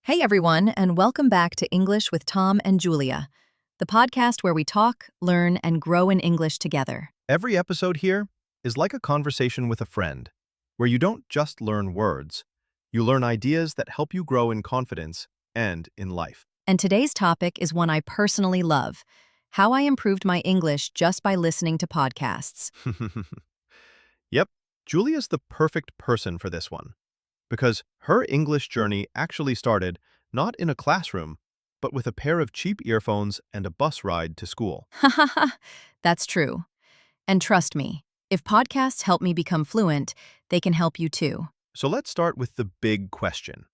Hey everyone, and welcome back to English with Tom and Julia, the podcast where we talk, learn, and grow in English together. Every episode here is like a conversation with a friend, where you don't just learn words, you learn ideas that help you grow in confidence and in life. And today's topic is one I personally love: how I improved my English just by listening to podcasts. Yep, Julia's the perfect person for this one, because her English journey actually started not in a classroom, but with a pair of cheap earphones and a bus ride to school. Hahaha, that's true. And trust me, if podcasts help me become fluent, they can help you too. So let's start with the big question.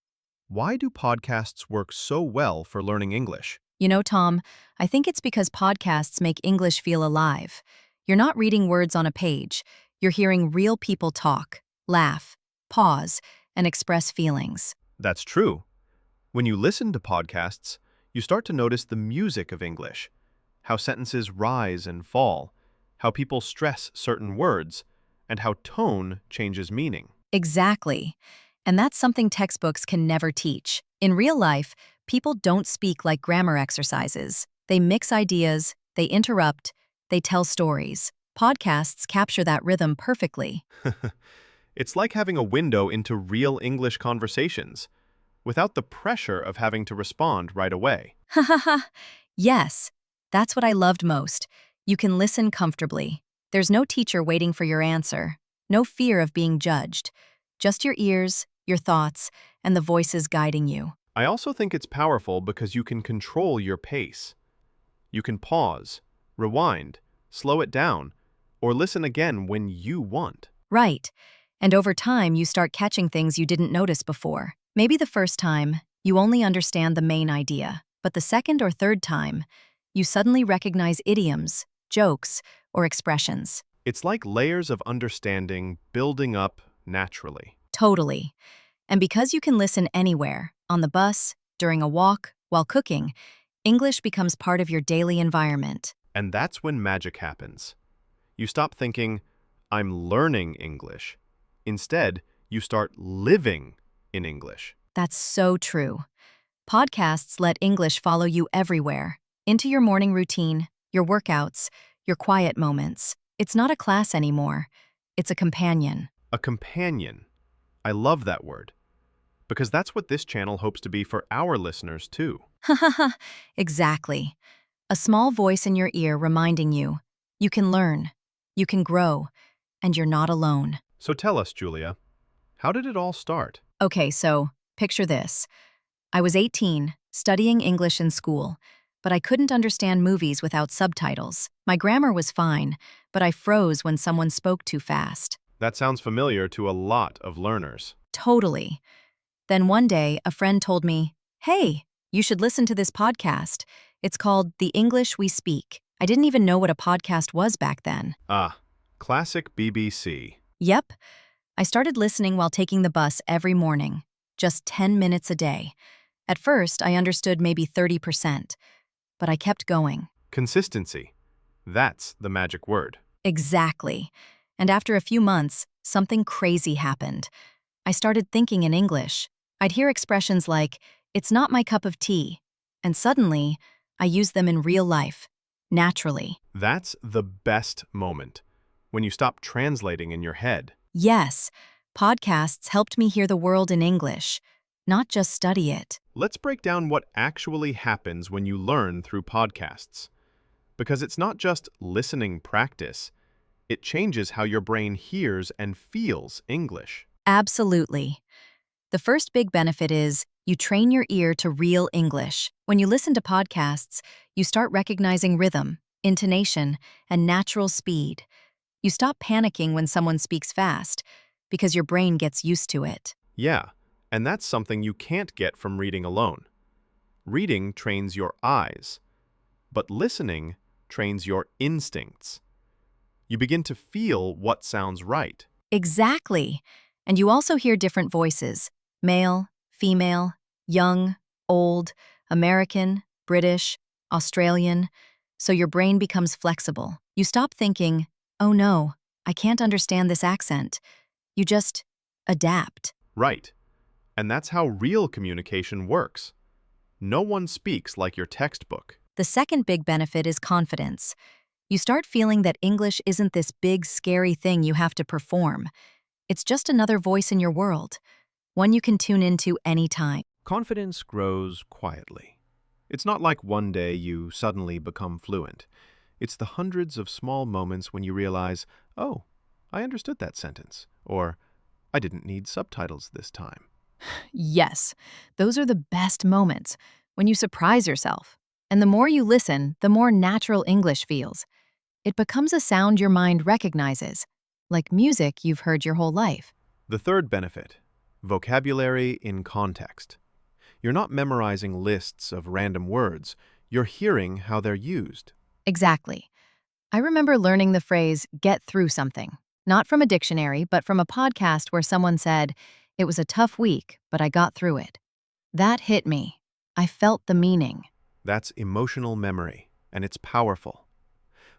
Why do podcasts work so well for learning English? You know, Tom, I think it's because podcasts make English feel alive. You're not reading words on a page. You're hearing real people talk, laugh, pause, and express feelings. That's true. When you listen to podcasts, you start to notice the music of English, how sentences rise and fall, how people stress certain words, and how tone changes meaning. Exactly. And that's something textbooks can never teach. In real life, people don't speak like grammar exercises. They mix ideas, they interrupt, they tell stories. Podcasts capture that rhythm perfectly. It's like having a window into real English conversations, without the pressure of having to respond right away. Hahaha. Yes, that's what I loved most. You can listen comfortably. There's no teacher waiting for your answer, no fear of being judged. Just your ears, your thoughts, and the voices guiding you. I also think it's powerful because you can control your pace. You can pause, rewind, slow it down, or listen again when you want. Right. And over time, you start catching things you didn't notice before. Maybe the first time, you only understand the main idea, but the second or third time, you suddenly recognize idioms, jokes, or expressions. It's like layers of understanding building up naturally. Totally. And because you can listen anywhere, on the bus, during a walk, while cooking, English becomes part of your daily environment. And that's when magic happens. You stop thinking, I'm learning English. Instead, you start living in English. That's so true. Podcasts let English follow you everywhere, into your morning routine, your workouts, your quiet moments. It's not a class anymore. It's a companion. A companion. I love that word. Because that's what this channel hopes to be for our listeners, too. Hahaha, exactly. A small voice in your ear reminding you, you can learn, you can grow, and you're not alone. So tell us, Julia, how did it all start? Okay, so picture this. I was 18, studying English in school, but I couldn't understand movies without subtitles. My grammar was fine, but I froze when someone spoke too fast. That sounds familiar to a lot of learners. Totally. Then one day, a friend told me, "Hey, you should listen to this podcast. It's called The English We Speak." I didn't even know what a podcast was back then. Ah, classic BBC. Yep. I started listening while taking the bus every morning, just 10 minutes a day. At first, I understood maybe 30%, but I kept going. Consistency. That's the magic word. Exactly. And after a few months, something crazy happened. I started thinking in English. I'd hear expressions like, "It's not my cup of tea," and suddenly, I used them in real life, naturally. That's the best moment, when you stop translating in your head. Yes, podcasts helped me hear the world in English, not just study it. Let's break down what actually happens when you learn through podcasts. Because it's not just listening practice, it changes how your brain hears and feels English. Absolutely. The first big benefit is you train your ear to real English. When you listen to podcasts, you start recognizing rhythm, intonation, and natural speed. You stop panicking when someone speaks fast, because your brain gets used to it. Yeah, and that's something you can't get from reading alone. Reading trains your eyes, but listening trains your instincts. You begin to feel what sounds right. Exactly. And you also hear different voices: male, female, young, old, American, British, Australian. So your brain becomes flexible. You stop thinking, "Oh no, I can't understand this accent." You just adapt. Right. And that's how real communication works. No one speaks like your textbook. The second big benefit is confidence. You start feeling that English isn't this big, scary thing you have to perform. It's just another voice in your world, one you can tune into anytime. Confidence grows quietly. It's not like one day you suddenly become fluent. It's the hundreds of small moments when you realize, oh, I understood that sentence, or I didn't need subtitles this time. Yes, those are the best moments, when you surprise yourself. And the more you listen, the more natural English feels. It becomes a sound your mind recognizes, like music you've heard your whole life. The third benefit, vocabulary in context. You're not memorizing lists of random words, you're hearing how they're used. Exactly. I remember learning the phrase, get through something, not from a dictionary, but from a podcast where someone said, it was a tough week, but I got through it. That hit me. I felt the meaning. That's emotional memory, and it's powerful.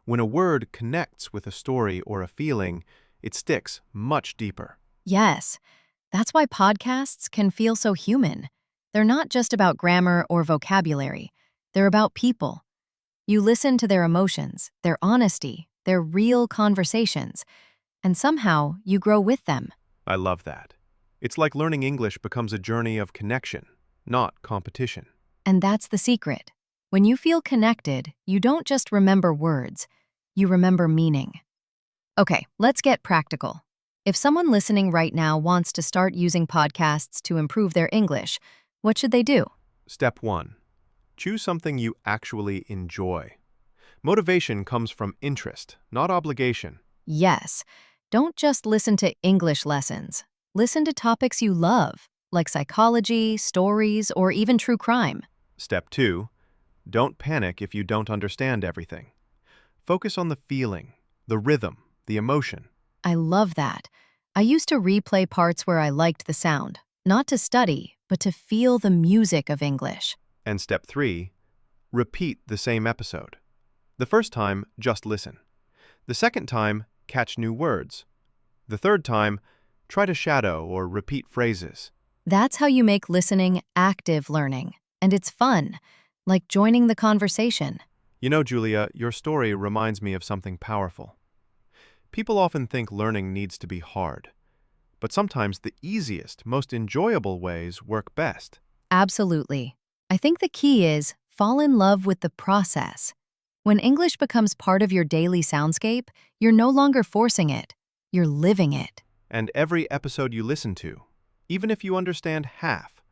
When a word connects with a story or a feeling, it sticks much deeper. Yes, that's why podcasts can feel so human. They're not just about grammar or vocabulary, they're about people. You listen to their emotions, their honesty, their real conversations, and somehow you grow with them. I love that. It's like learning English becomes a journey of connection, not competition. And that's the secret. When you feel connected, you don't just remember words, you remember meaning. Okay, let's get practical. If someone listening right now wants to start using podcasts to improve their English, what should they do? Step 1. Choose something you actually enjoy. Motivation comes from interest, not obligation. Yes, don't just listen to English lessons. Listen to topics you love, like psychology, stories, or even true crime. Step 2. Don't panic if you don't understand everything. Focus on the feeling, the rhythm, the emotion. I love that. I used to replay parts where I liked the sound, not to study, but to feel the music of English. And step 3. Repeat the same episode. The first time, just listen. The second time, catch new words. The third time, try to shadow or repeat phrases. That's how you make listening active learning. And it's fun, like joining the conversation. You know, Julia, your story reminds me of something powerful. People often think learning needs to be hard, but sometimes the easiest, most enjoyable ways work best. Absolutely. I think the key is fall in love with the process. When English becomes part of your daily soundscape, you're no longer forcing it, you're living it. And every episode you listen to, even if you understand half,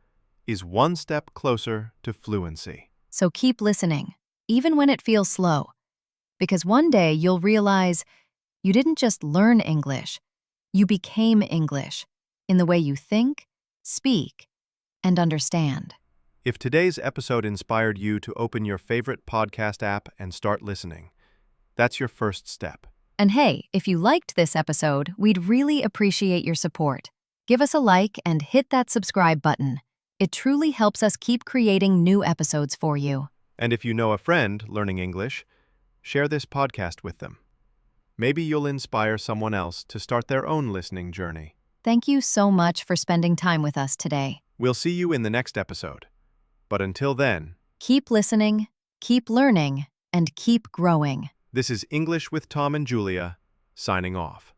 is one step closer to fluency. So keep listening, even when it feels slow. Because one day you'll realize you didn't just learn English, you became English in the way you think, speak, and understand. If today's episode inspired you to open your favorite podcast app and start listening, that's your first step. And hey, if you liked this episode, we'd really appreciate your support. Give us a like and hit that subscribe button. It truly helps us keep creating new episodes for you. And if you know a friend learning English, share this podcast with them. Maybe you'll inspire someone else to start their own listening journey. Thank you so much for spending time with us today. We'll see you in the next episode. But until then, Keep listening, keep learning, and keep growing. this is English with Tom and Julia, signing off.